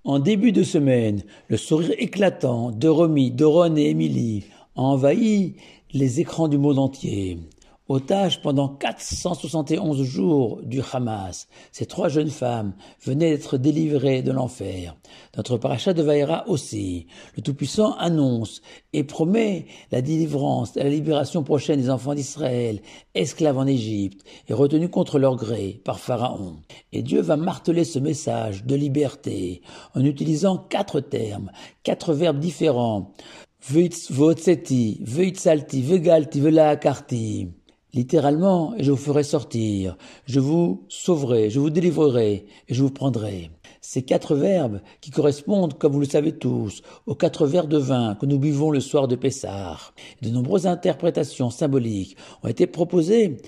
En début de semaine, le sourire éclatant de Romy, d'Oron et Émilie a envahi les écrans du monde entier. Otages pendant 471 jours du Hamas, ces trois jeunes femmes venaient d'être délivrées de l'enfer. Notre paracha de Vaïra aussi. Le Tout-Puissant annonce et promet la délivrance et la libération prochaine des enfants d'Israël, esclaves en Égypte et retenus contre leur gré par Pharaon. Et Dieu va marteler ce message de liberté en utilisant quatre termes, quatre verbes différents. Votseti, Veitzalti, Vegalti, Velaakarti. Littéralement, et je vous ferai sortir, je vous sauverai, je vous délivrerai, et je vous prendrai. Ces quatre verbes qui correspondent, comme vous le savez tous, aux quatre verres de vin que nous buvons le soir de Pessah. De nombreuses interprétations symboliques ont été proposées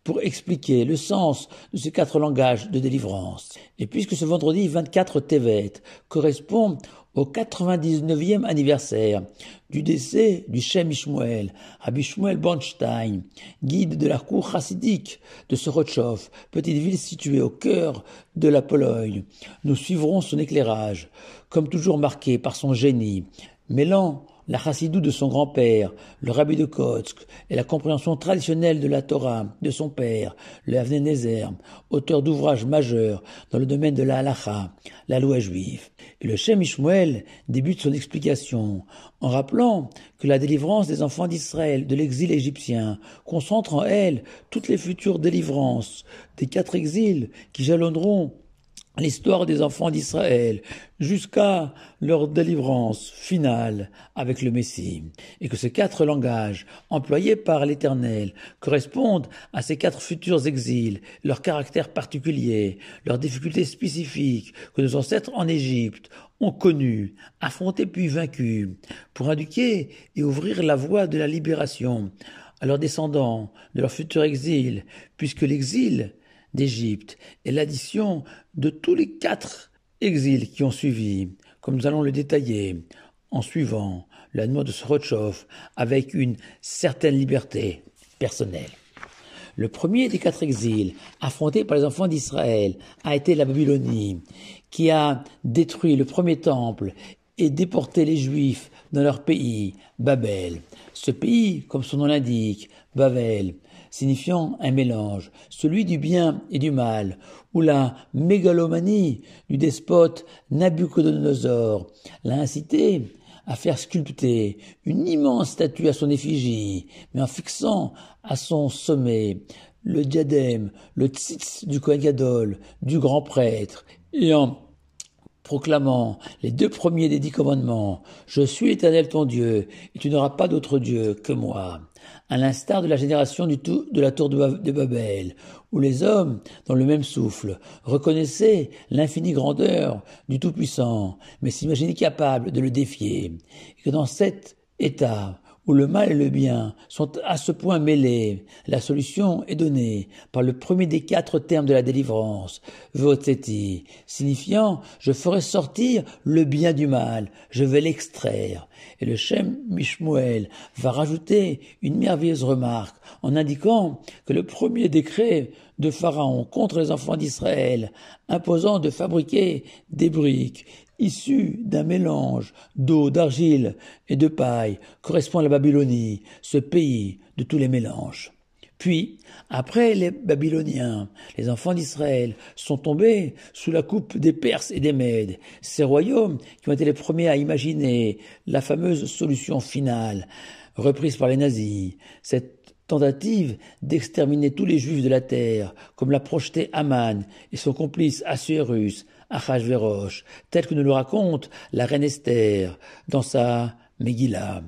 pour expliquer le sens de ces quatre langages de délivrance. Et puisque ce vendredi 24 Tevet correspond au 99e anniversaire du décès du Shem Ishmuel, Rabbi Shmuel Bornstein, guide de la cour chassidique de Sorotchov, petite ville située au cœur de la Pologne, nous suivrons son éclairage, comme toujours marqué par son génie, mêlant la chassidou de son grand-père, le rabbi de Kotsk, et la compréhension traditionnelle de la Torah de son père, le Avnei Nezer, auteur d'ouvrages majeurs dans le domaine de la halacha, la loi juive. Et le Shem Ishmuel débute son explication en rappelant que la délivrance des enfants d'Israël de l'exil égyptien concentre en elle toutes les futures délivrances des quatre exils qui jalonneront l'histoire des enfants d'Israël jusqu'à leur délivrance finale avec le Messie, et que ces quatre langages employés par l'Éternel correspondent à ces quatre futurs exils, leur caractère particulier, leurs difficultés spécifiques que nos ancêtres en Égypte ont connues, affrontées puis vaincues, pour indiquer et ouvrir la voie de la libération à leurs descendants de leur futur exil, puisque l'exil d'Égypte est l'addition de tous les quatre exils qui ont suivi, comme nous allons le détailler en suivant la loi de Sorotchov avec une certaine liberté personnelle. Le premier des quatre exils affrontés par les enfants d'Israël a été la Babylonie, qui a détruit le premier temple et déporté les Juifs dans leur pays, Babel. Ce pays, comme son nom l'indique, Babel, signifiant un mélange, celui du bien et du mal, où la mégalomanie du despote Nabuchodonosor l'a incité à faire sculpter une immense statue à son effigie, mais en fixant à son sommet le diadème, le tzitz du Kohen Gadol, du grand prêtre, et en proclamant les deux premiers des 10 commandements, « Je suis l'Éternel ton Dieu, et tu n'auras pas d'autre Dieu que moi », à l'instar de la génération de la tour de Babel, où les hommes, dans le même souffle, reconnaissaient l'infinie grandeur du Tout-Puissant, mais s'imaginaient capables de le défier, et que dans cet état où le mal et le bien sont à ce point mêlés, la solution est donnée par le premier des quatre termes de la délivrance, Votseti, signifiant « je ferai sortir le bien du mal, je vais l'extraire ». Et le Shem Ishmuel va rajouter une merveilleuse remarque en indiquant que le premier décret de Pharaon contre les enfants d'Israël, imposant de fabriquer des briques issues d'un mélange d'eau, d'argile et de paille, correspond à la Babylonie, ce pays de tous les mélanges. Puis, après les Babyloniens, les enfants d'Israël sont tombés sous la coupe des Perses et des Mèdes, ces royaumes qui ont été les premiers à imaginer la fameuse solution finale, reprise par les nazis, cette tentative d'exterminer tous les juifs de la terre, comme l'a projeté Haman et son complice Assuérus, Achashvérosh, tel que nous le raconte la reine Esther dans sa Megillah,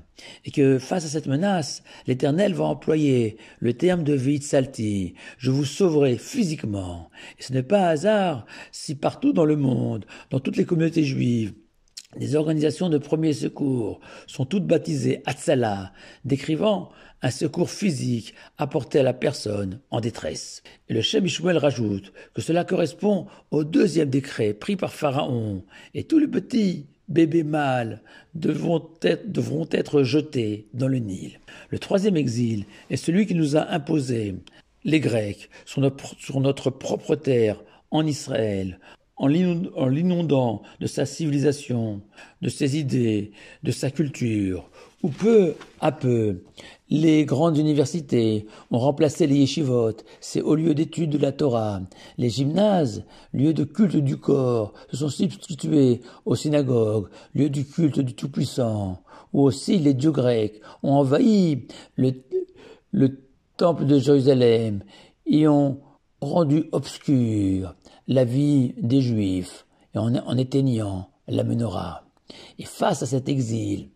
et que face à cette menace, l'Éternel va employer le terme de Veitzalti, je vous sauverai physiquement. Et ce n'est pas un hasard si partout dans le monde, dans toutes les communautés juives, des organisations de premiers secours sont toutes baptisées Hatzala, décrivant un secours physique apporté à la personne en détresse. Et le Shem Ishmuel rajoute que cela correspond au deuxième décret pris par Pharaon, et tous les petits bébés mâles devront être jetés dans le Nil. Le troisième exil est celui qui nous a imposé les Grecs sur notre propre terre en Israël, en l'inondant de sa civilisation, de ses idées, de sa culture, où peu à peu, les grandes universités ont remplacé les yeshivot, ces hauts lieux d'études de la Torah. Les gymnases, lieux de culte du corps, se sont substitués aux synagogues, lieux du culte du Tout-Puissant, où aussi les dieux grecs ont envahi le temple de Jérusalem et ont rendu obscure la vie des Juifs et en éteignant la menorah. Et face à cet exil,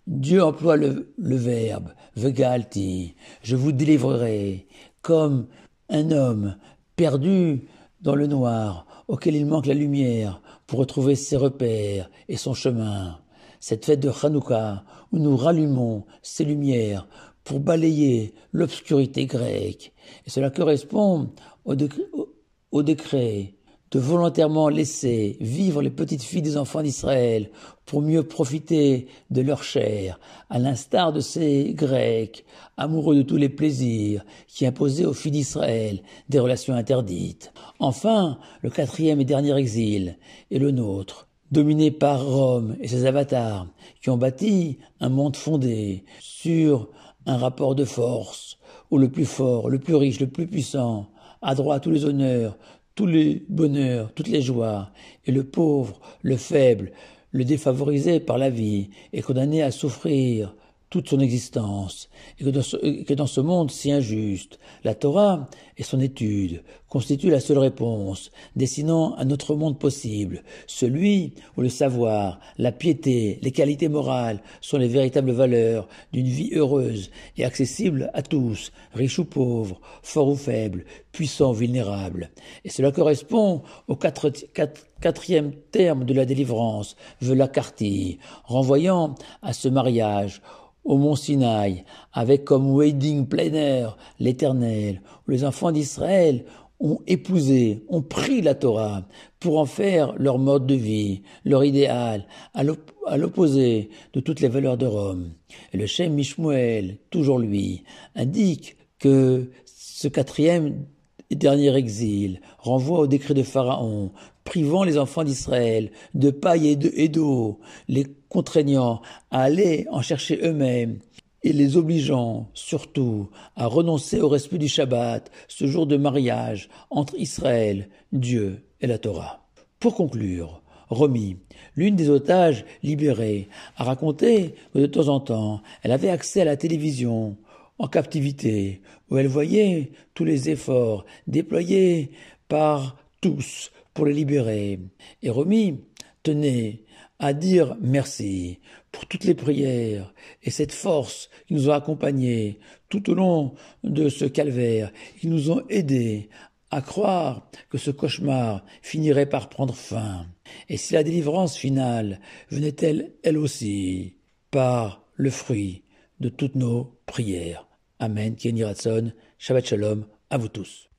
Dieu emploie le verbe vegalti, je vous délivrerai, comme un homme perdu dans le noir, auquel il manque la lumière pour retrouver ses repères et son chemin. Cette fête de Hanouka, où nous rallumons ces lumières pour balayer l'obscurité grecque. Et cela correspond au décret de volontairement laisser vivre les petites filles des enfants d'Israël pour mieux profiter de leur chair, à l'instar de ces Grecs, amoureux de tous les plaisirs, qui imposaient aux filles d'Israël des relations interdites. Enfin, le quatrième et dernier exil est le nôtre, dominé par Rome et ses avatars, qui ont bâti un monde fondé sur un rapport de force, où le plus fort, le plus riche, le plus puissant a droit à tous les honneurs, tous les bonheurs, toutes les joies, et le pauvre, le faible, le défavorisé par la vie, est condamné à souffrir toute son existence, et que dans ce monde si injuste, la Torah et son étude constituent la seule réponse, dessinant un autre monde possible, celui où le savoir, la piété, les qualités morales sont les véritables valeurs d'une vie heureuse et accessible à tous, riches ou pauvres, forts ou faibles, puissants ou vulnérables. Et cela correspond au quatrième terme de la délivrance, Velakarti, renvoyant à ce mariage au mont Sinaï, avec comme wedding planner l'Éternel, où les enfants d'Israël ont épousé, ont pris la Torah pour en faire leur mode de vie, leur idéal, à l'opposé de toutes les valeurs de Rome. Et le Shem Mishmuel, toujours lui, indique que ce quatrième et dernier exil renvoie au décret de Pharaon, privant les enfants d'Israël de paille et d'eau, les contraignant à aller en chercher eux-mêmes et les obligeant surtout à renoncer au respect du Shabbat, ce jour de mariage entre Israël, Dieu et la Torah. Pour conclure, Romy, l'une des otages libérées, a raconté que de temps en temps, elle avait accès à la télévision en captivité, où elle voyait tous les efforts déployés par tous pour les libérer. Et Romy tenait à dire merci pour toutes les prières et cette force qui nous ont accompagnés tout au long de ce calvaire, qui nous ont aidés à croire que ce cauchemar finirait par prendre fin. Et si la délivrance finale venait-elle, elle aussi, par le fruit de toutes nos prières. Amen. Kenny Ratson. Shabbat Shalom à vous tous.